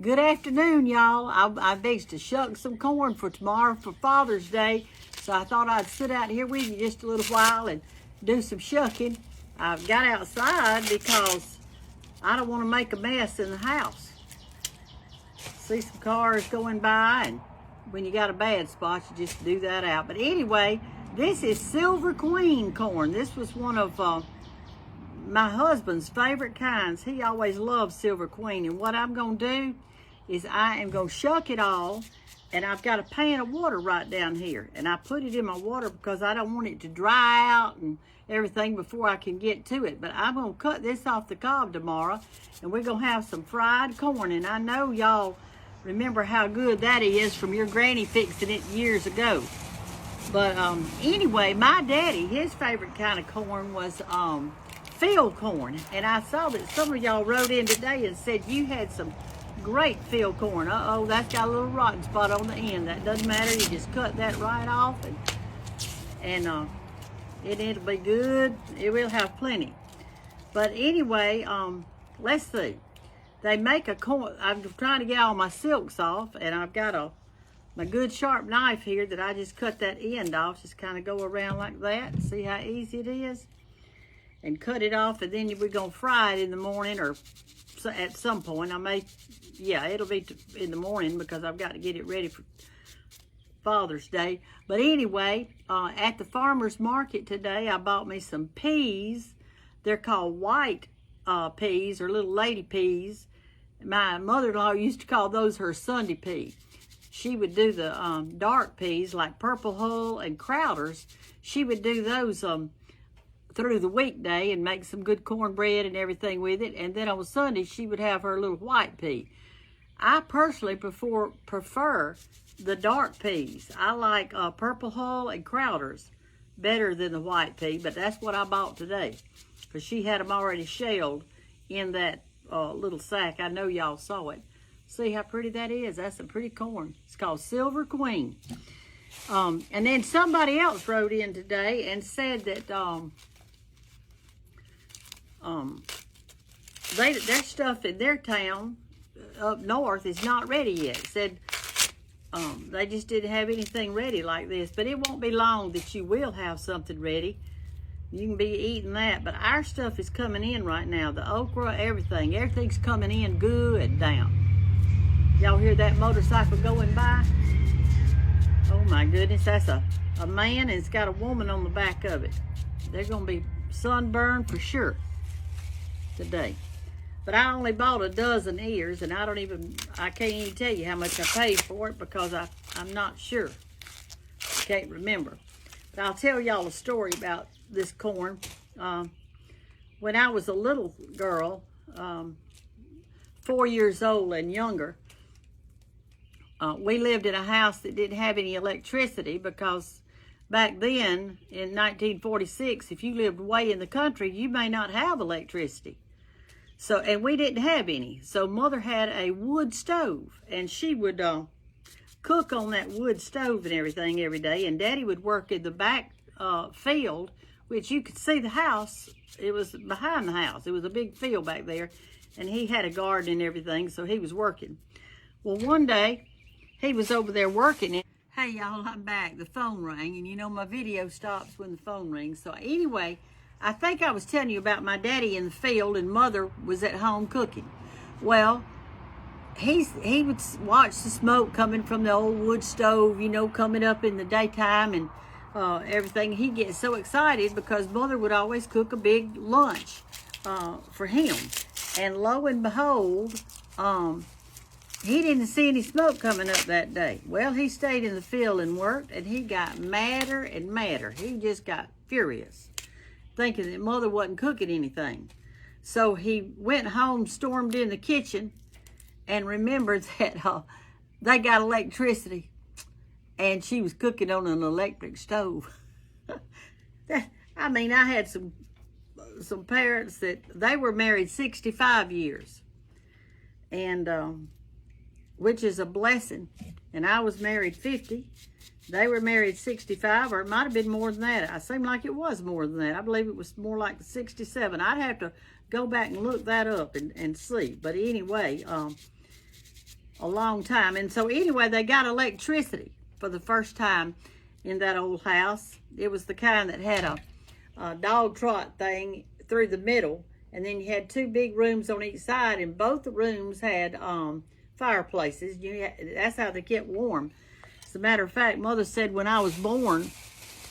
Good afternoon, y'all. I fixed to shuck some corn for tomorrow for Father's Day, so I thought I'd sit out here with you just a little while and do some shucking. I've got outside because I don't want to make a mess in the house. See some cars going by, and when you got a bad spot, you just do that out. But anyway, this is Silver Queen corn. This was one of my husband's favorite kinds. He always loved Silver Queen. And what I'm going to do is I am going to shuck it all. And I've got a pan of water right down here. And I put it in my water because I don't want it to dry out and everything before I can get to it. But I'm going to cut this off the cob tomorrow. And we're going to have some fried corn. And I know y'all remember how good that is from your granny fixing it years ago. But anyway, my daddy, his favorite kind of corn was field corn. And I saw that some of y'all wrote in today and said you had some great field corn. Uh-oh, that's got a little rotten spot on the end. That doesn't matter. You just cut that right off and it'll be good. It will have plenty. But anyway, let's see. They make a corn. I'm trying to get all my silks off, and I've got my good sharp knife here that I just cut that end off. Just kind of go around like that. See how easy it is? And cut it off, and then we're going to fry it in the morning or at some point. It'll be in the morning because I've got to get it ready for Father's Day. But anyway, at the farmer's market today, I bought me some peas. They're called white peas or little lady peas. My mother-in-law used to call those her Sunday pea. She would do the dark peas like Purple Hull and Crowders. She would do those through the weekday and make some good cornbread and everything with it. And then on Sunday, she would have her little white pea. I personally prefer the dark peas. I like Purple Hull and Crowders better than the white pea, but that's what I bought today because she had them already shelled in that little sack. I know y'all saw it. See how pretty that is? That's some pretty corn. It's called Silver Queen. And then somebody else wrote in today and said that their stuff in their town up north is not ready yet. Said they just didn't have anything ready like this. But it won't be long that you will have something ready. You can be eating that. But our stuff is coming in right now. The okra, everything's coming in good down. Y'all hear that motorcycle going by? Oh my goodness, that's a man, and it's got a woman on the back of it. They're gonna be sunburned for sure today. But I only bought a dozen ears, and I can't even tell you how much I paid for it because I'm not sure. I can't remember. But I'll tell y'all a story about this corn. When I was a little girl, 4 years old and younger, we lived in a house that didn't have any electricity because back then, in 1946, if you lived way in the country, you may not have electricity. So, and we didn't have any. So Mother had a wood stove, and she would cook on that wood stove and everything every day. And Daddy would work in the back field, which you could see the house. It was behind the house. It was a big field back there, and he had a garden and everything, so he was working. Well, one day, he was over there working. Hey, y'all, I'm back. The phone rang, and you know my video stops when the phone rings. So anyway, I think I was telling you about my daddy in the field and Mother was at home cooking. Well, he would watch the smoke coming from the old wood stove, coming up in the daytime and everything. He'd get so excited because Mother would always cook a big lunch for him. And lo and behold, he didn't see any smoke coming up that day. Well, he stayed in the field and worked, and he got madder and madder. He just got furious, thinking that Mother wasn't cooking anything. So he went home, stormed in the kitchen, and remembered that they got electricity, and she was cooking on an electric stove. I had some parents that they were married 65 years, and which is a blessing. And I was married 50. They were married 65, or it might have been more than that. I seemed like it was more than that. I believe it was more like 67. I'd have to go back and look that up and see. But anyway, a long time. And so anyway, they got electricity for the first time in that old house. It was the kind that had a dog trot thing through the middle, and then you had 2 big rooms on each side, and both the rooms had fireplaces. That's how they kept warm. As a matter of fact, Mother said when I was born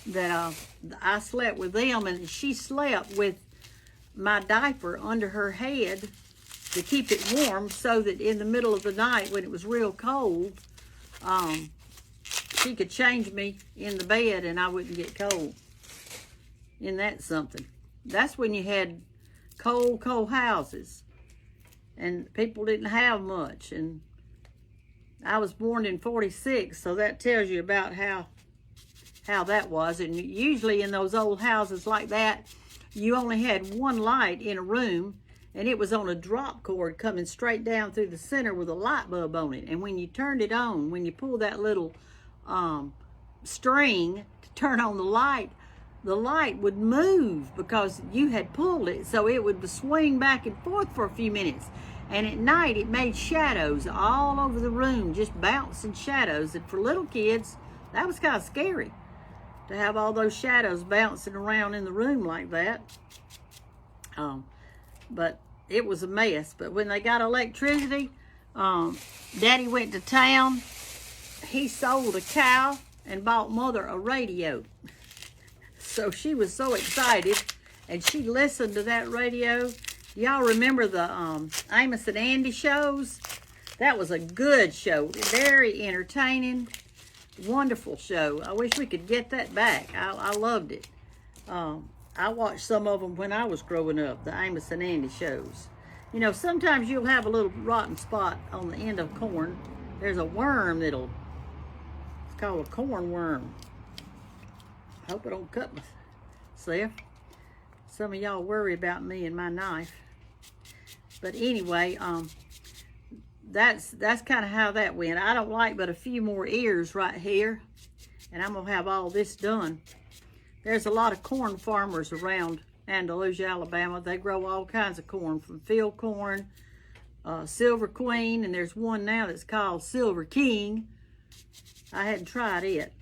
that I slept with them, and she slept with my diaper under her head to keep it warm, so that in the middle of the night when it was real cold, she could change me in the bed and I wouldn't get cold. Isn't that something? That's when you had cold houses and people didn't have much. And I was born in 46, so that tells you about how that was. And usually in those old houses like that, you only had one light in a room, and it was on a drop cord coming straight down through the center with a light bulb on it. And when you turned it on, when you pulled that little string to turn on the light would move because you had pulled it, so it would swing back and forth for a few minutes. And at night, it made shadows all over the room, just bouncing shadows. And for little kids, that was kind of scary to have all those shadows bouncing around in the room like that. But it was a mess. But when they got electricity, Daddy went to town. He sold a cow and bought Mother a radio. So she was so excited, and she listened to that radio. Y'all remember the Amos and Andy shows? That was a good show. Very entertaining. Wonderful show. I wish we could get that back. I loved it. I watched some of them when I was growing up, the Amos and Andy shows. You know, sometimes you'll have a little rotten spot on the end of corn. There's a worm it's called a corn worm. I hope I don't cut myself. Some of y'all worry about me and my knife. But anyway, that's kind of how that went. I don't like but a few more ears right here, and I'm gonna have all this done. There's a lot of corn farmers around Andalusia, Alabama. They grow all kinds of corn, from field corn, Silver Queen, and there's one now that's called Silver King. I hadn't tried it.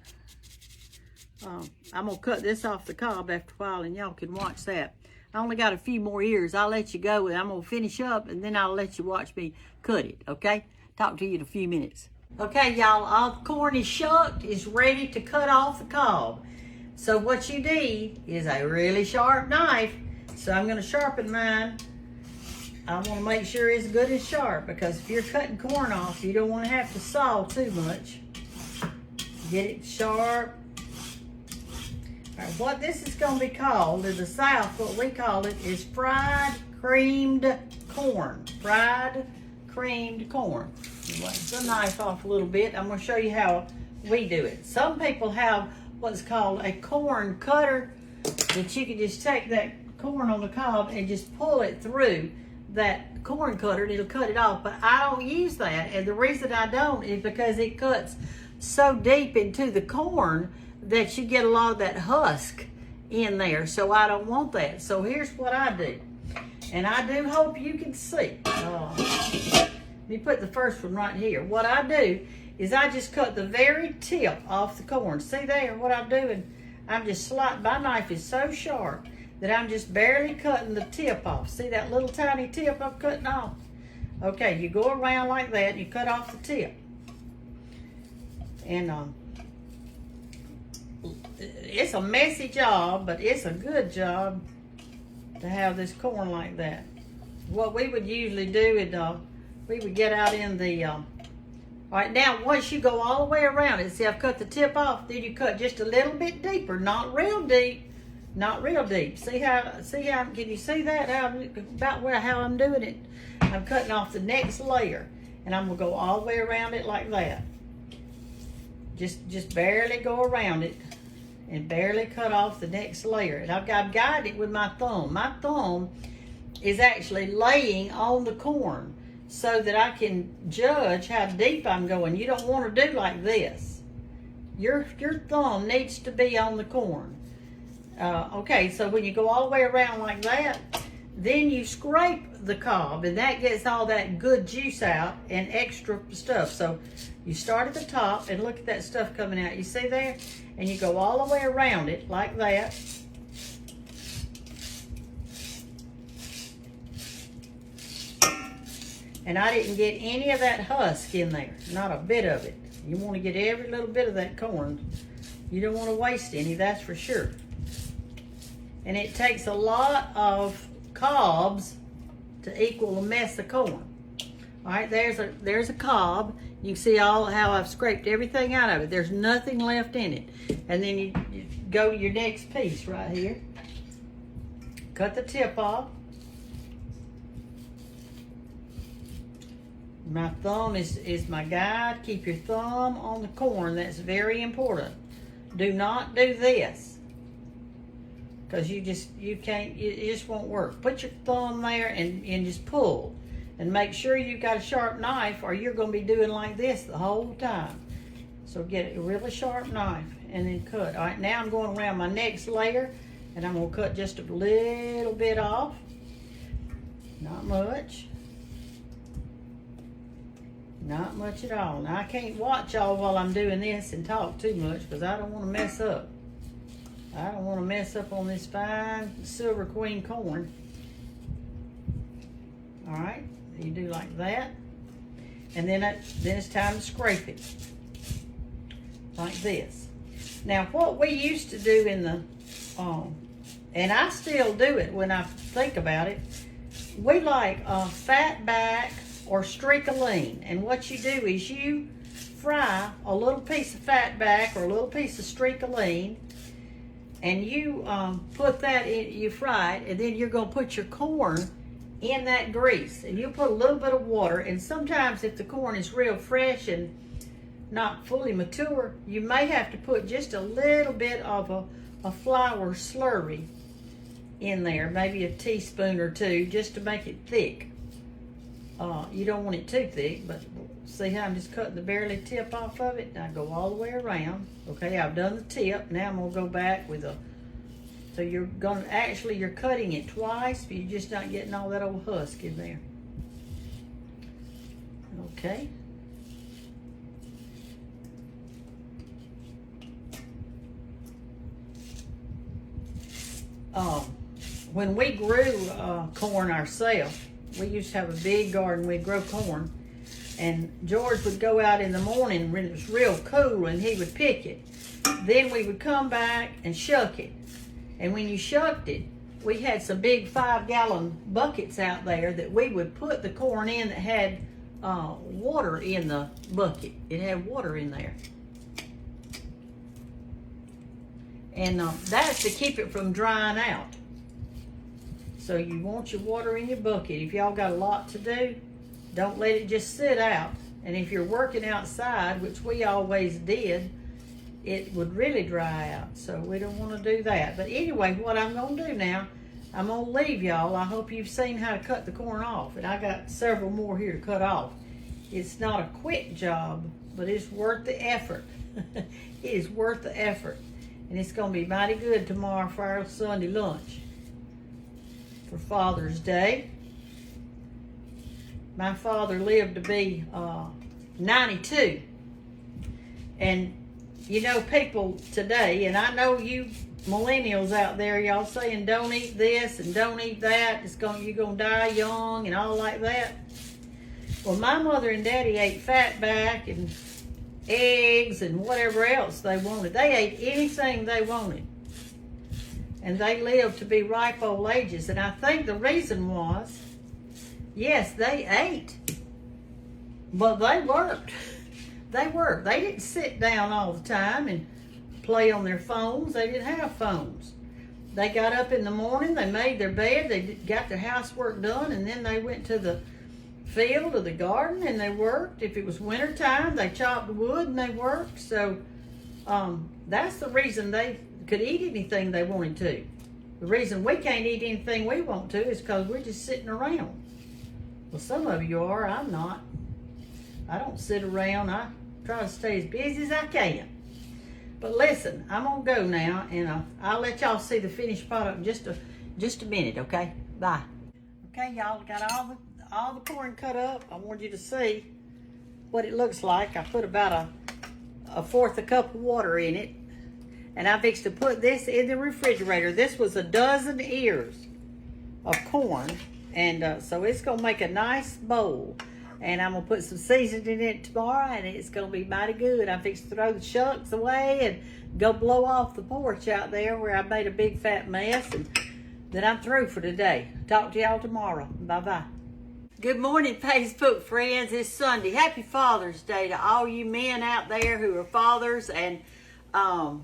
I'm gonna cut this off the cob after a while, and y'all can watch that. I only got a few more ears. I'll let you go, and I'm gonna finish up, and then I'll let you watch me cut it, okay? Talk to you in a few minutes. Okay, y'all, all the corn is shucked, is ready to cut off the cob. So what you need is a really sharp knife. So I'm gonna sharpen mine. I wanna make sure it's good and sharp, because if you're cutting corn off, you don't wanna have to saw too much. Get it sharp. All right, what this is gonna be called in the South, what we call it is fried creamed corn. Fried creamed corn. Wax the knife off a little bit. I'm gonna show you how we do it. Some people have what's called a corn cutter, that you can just take that corn on the cob and just pull it through that corn cutter and it'll cut it off. But I don't use that, and the reason I don't is because it cuts so deep into the corn that you get a lot of that husk in there, so I don't want that. So here's what I do, and I do hope you can see. Let me put the first one right here. What I do is I just cut the very tip off the corn. See there what I'm doing? I'm just sliding. My knife is so sharp that I'm just barely cutting the tip off. See that little tiny tip I'm cutting off? Okay, you go around like that and you cut off the tip. And it's a messy job, but it's a good job to have this corn like that. What we would usually do is we would get out in the all right, now once you go all the way around it, see I've cut the tip off, then you cut just a little bit deeper, not real deep. See how can you see that? How I'm doing it? I'm cutting off the next layer, and I'm gonna go all the way around it like that. Just barely go around it and barely cut off the next layer. And I've guided it with my thumb. My thumb is actually laying on the corn so that I can judge how deep I'm going. You don't want to do like this. Your thumb needs to be on the corn. Okay, so when you go all the way around like that, then you scrape the cob, and that gets all that good juice out and extra stuff. So you start at the top and look at that stuff coming out. You see there? And you go all the way around it like that. And I didn't get any of that husk in there, not a bit of it. You want to get every little bit of that corn. You don't want to waste any, that's for sure. And it takes a lot of cobs to equal a mess of corn. All right, there's a cob. You can see how I've scraped everything out of it. There's nothing left in it. And then you go to your next piece right here. Cut the tip off. My thumb is my guide. Keep your thumb on the corn. That's very important. Do not do this, because you can't, it just won't work. Put your thumb there and just pull. And make sure you've got a sharp knife, or you're going to be doing like this the whole time. So get a really sharp knife and then cut. All right, now I'm going around my next layer, and I'm going to cut just a little bit off. Not much. Not much at all. Now I can't watch y'all while I'm doing this and talk too much, because I don't want to mess up. I don't want to mess up on this fine Silver Queen corn. All right, you do like that, and then it's time to scrape it like this. Now, what we used to do in the, and I still do it when I think about it, we like a fat back or streak of lean. And what you do is you fry a little piece of fat back or a little piece of streak of lean, and you put that in, you fry it, and then you're going to put your corn in that grease, and you put a little bit of water. And sometimes if the corn is real fresh and not fully mature, you may have to put just a little bit of a flour slurry in there, maybe a teaspoon or two, just to make it thick. You don't want it too thick, but see how I'm just cutting the barely tip off of it? I go all the way around. Okay, I've done the tip. Now I'm gonna go back with a, so you're cutting it twice, but you're just not getting all that old husk in there. Okay. When we grew corn ourselves, we used to have a big garden. We'd grow corn, and George would go out in the morning when it was real cool, and he would pick it. Then we would come back and shuck it. And when you shucked it, we had some big 5-gallon buckets out there that we would put the corn in that had water in the bucket. It had water in there. And that's to keep it from drying out. So you want your water in your bucket. If y'all got a lot to do, don't let it just sit out. And if you're working outside, which we always did, it would really dry out. So we don't want to do that. But anyway, what I'm going to do now, I'm going to leave y'all. I hope you've seen how to cut the corn off. And I got several more here to cut off. It's not a quick job, but it's worth the effort. It is worth the effort. And it's going to be mighty good tomorrow for our Sunday lunch. For Father's Day. My father lived to be 92. And you know, people today, and I know you millennials out there, y'all saying don't eat this and don't eat that, you're gonna die young and all like that. Well, my mother and daddy ate fatback and eggs and whatever else they wanted. They ate anything they wanted. And they lived to be ripe old ages. And I think the reason was, yes, they ate, but they worked. They worked. They didn't sit down all the time and play on their phones. They didn't have phones. They got up in the morning, they made their bed, they got their housework done, and then they went to the field or the garden and they worked. If it was winter time, they chopped wood and they worked. So that's the reason they could eat anything they wanted to. The reason we can't eat anything we want to is because we're just sitting around. Well, some of you are. I'm not. I don't sit around. I try to stay as busy as I can. But listen, I'm gonna go now, and I'll let y'all see the finished product in just a minute. Okay? Bye. Okay, y'all, got all the corn cut up. I want you to see what it looks like. I put about a fourth a cup of water in it. And I fixed to put this in the refrigerator. This was a dozen ears of corn. And so it's going to make a nice bowl. And I'm going to put some seasoning in it tomorrow, and it's going to be mighty good. I'm fixing to throw the shucks away and go blow off the porch out there where I made a big fat mess. And then I'm through for today. Talk to y'all tomorrow. Bye-bye. Good morning, Facebook friends. It's Sunday. Happy Father's Day to all you men out there who are fathers. And I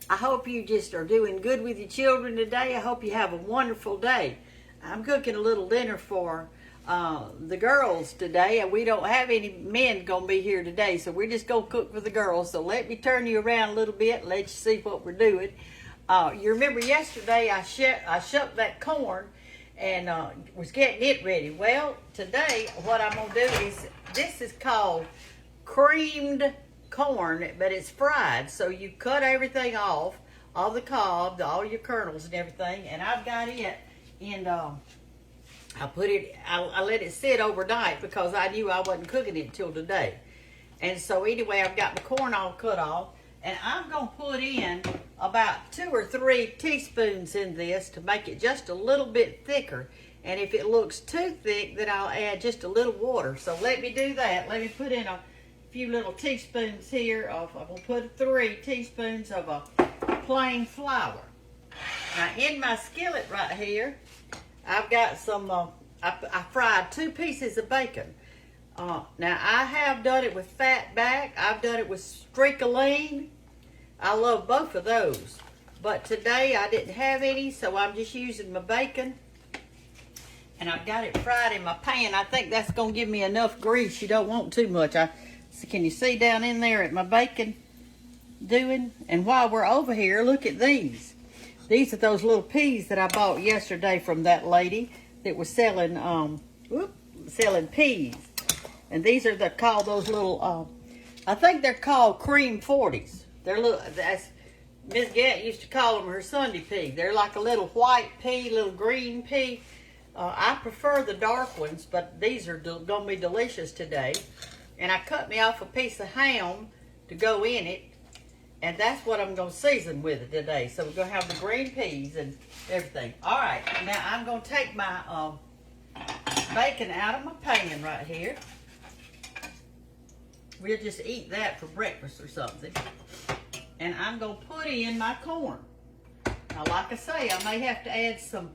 hope you just are doing good with your children today. I hope you have a wonderful day. I'm cooking a little dinner for the girls today, and we don't have any men gonna be here today, so we're just gonna cook for the girls. So let me turn you around a little bit and let you see what we're doing. You remember yesterday I shucked that corn and was getting it ready. Well, today what I'm gonna do is, this is called creamed corn, but it's fried. So you cut everything off, all the cob, all your kernels and everything, and I've got it in I let it sit overnight because I knew I wasn't cooking it until today. And so anyway, I've got the corn all cut off, and I'm going to put in about 2 or 3 teaspoons in this to make it just a little bit thicker. And if it looks too thick, then I'll add just a little water. So let me do that. Let me put in a few little teaspoons here. I'm going to put 3 teaspoons of a plain flour. Now in my skillet right here, I've got some, I fried 2 pieces of bacon. Now I have done it with fat back. I've done it with streak-a-lean. I love both of those. But today I didn't have any, so I'm just using my bacon. And I've got it fried in my pan. I think that's going to give me enough grease. You don't want too much. Can you see down in there at my bacon doing? And while we're over here, look at these. These are those little peas that I bought yesterday from that lady that was selling selling peas. And these are called those little, I think they're called cream 40s. They're little, that's, Miss Gantt used to call them her Sunday pea. They're like a little white pea, little green pea. I prefer the dark ones, but these are going to be delicious today. And I cut me off a piece of ham to go in it. And that's what I'm going to season with it today. So we're going to have the green peas and everything. All right, now I'm going to take my bacon out of my pan right here. We'll just eat that for breakfast or something. And I'm going to put in my corn. Now, like I say, I may have to add some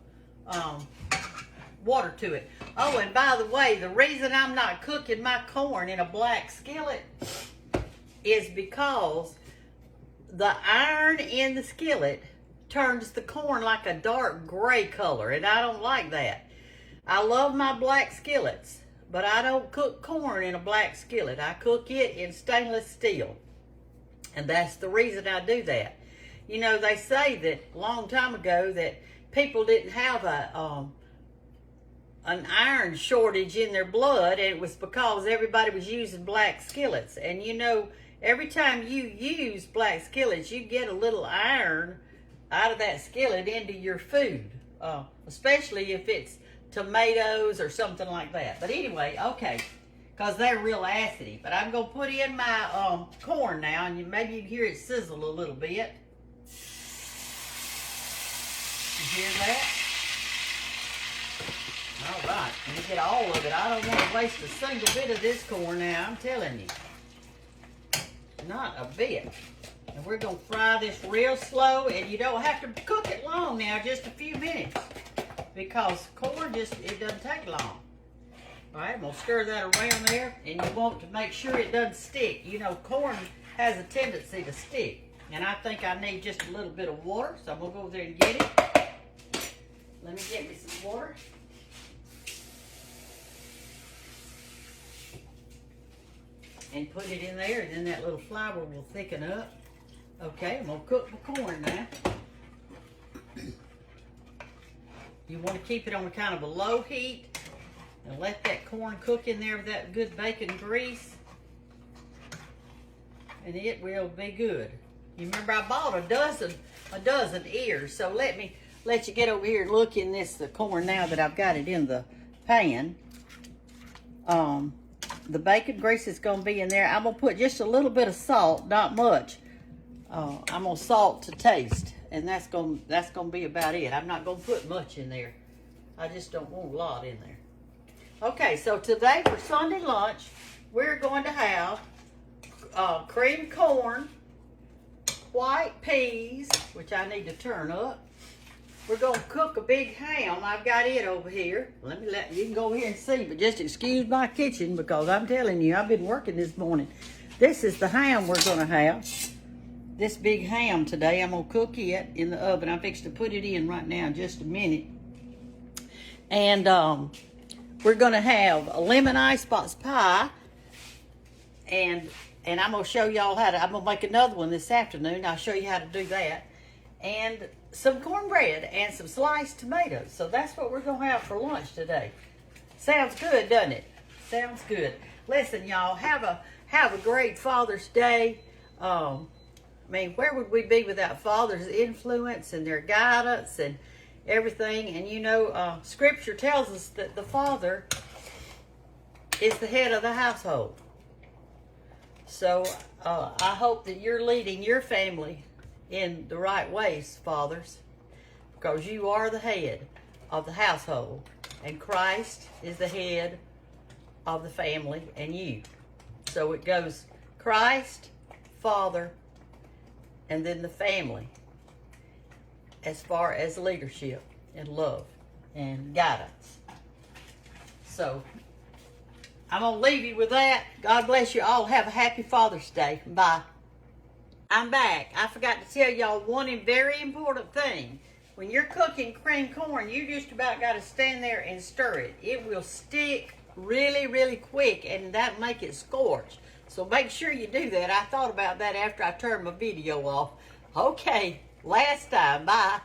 water to it. Oh, and by the way, the reason I'm not cooking my corn in a black skillet is because the iron in the skillet turns the corn like a dark gray color, and I don't like that. I love my black skillets, but I don't cook corn in a black skillet. I cook it in stainless steel, and that's the reason I do that. You know, they say that a long time ago that people didn't have an iron shortage in their blood, and it was because everybody was using black skillets. And you know, every time you use black skillets, you get a little iron out of that skillet into your food, especially if it's tomatoes or something like that. But anyway, okay, because they're real acidy. But I'm going to put in my corn now, and maybe you can hear it sizzle a little bit. You hear that? All right, let me get all of it. I don't want to waste a single bit of this corn now, I'm telling you. Not a bit. And we're going to fry this real slow, and you don't have to cook it long now, just a few minutes, because corn it doesn't take long. All right, I'm going to stir that around there, and you want to make sure it doesn't stick. You know, corn has a tendency to stick, and I think I need just a little bit of water, so I'm going to go over there and get it. Let me get me some water. And put it in there, and then that little flour will thicken up. Okay, I'm going to cook my corn now. You want to keep it on a kind of a low heat and let that corn cook in there with that good bacon grease, and it will be good. You remember I bought a dozen ears, so let me let you get over here and look in the corn now that I've got it in the pan. The bacon grease is going to be in there. I'm going to put just a little bit of salt, not much. I'm going to salt to taste, and that's going to be about it. I'm not going to put much in there. I just don't want a lot in there. Okay, so today for Sunday lunch, we're going to have creamed corn, white peas, which I need to turn up. We're going to cook a big ham. I've got it over here. You can go over here and see, but just excuse my kitchen because I'm telling you, I've been working this morning. This is the ham we're going to have. This big ham today. I'm going to cook it in the oven. I'm fixing to put it in right now in just a minute. And we're going to have a lemon icebox pie. And I'm going to show y'all I'm going to make another one this afternoon. I'll show you how to do that. And some cornbread and some sliced tomatoes. So that's what we're going to have for lunch today. Sounds good, doesn't it? Sounds good. Listen, y'all, have a great Father's Day. I mean, where would we be without Father's influence and their guidance and everything? And you know, Scripture tells us that the Father is the head of the household. So I hope that you're leading your family in the right ways, fathers, because you are the head of the household, and Christ is the head of the family and you. So it goes Christ, Father, and then the family as far as leadership and love and guidance. So I'm going to leave you with that. God bless you all. Have a happy Father's Day. Bye. I'm back. I forgot to tell y'all one very important thing. When you're cooking creamed corn, you just about got to stand there and stir it. It will stick really, really quick, and that make it scorch. So make sure you do that. I thought about that after I turned my video off. Okay, last time. Bye.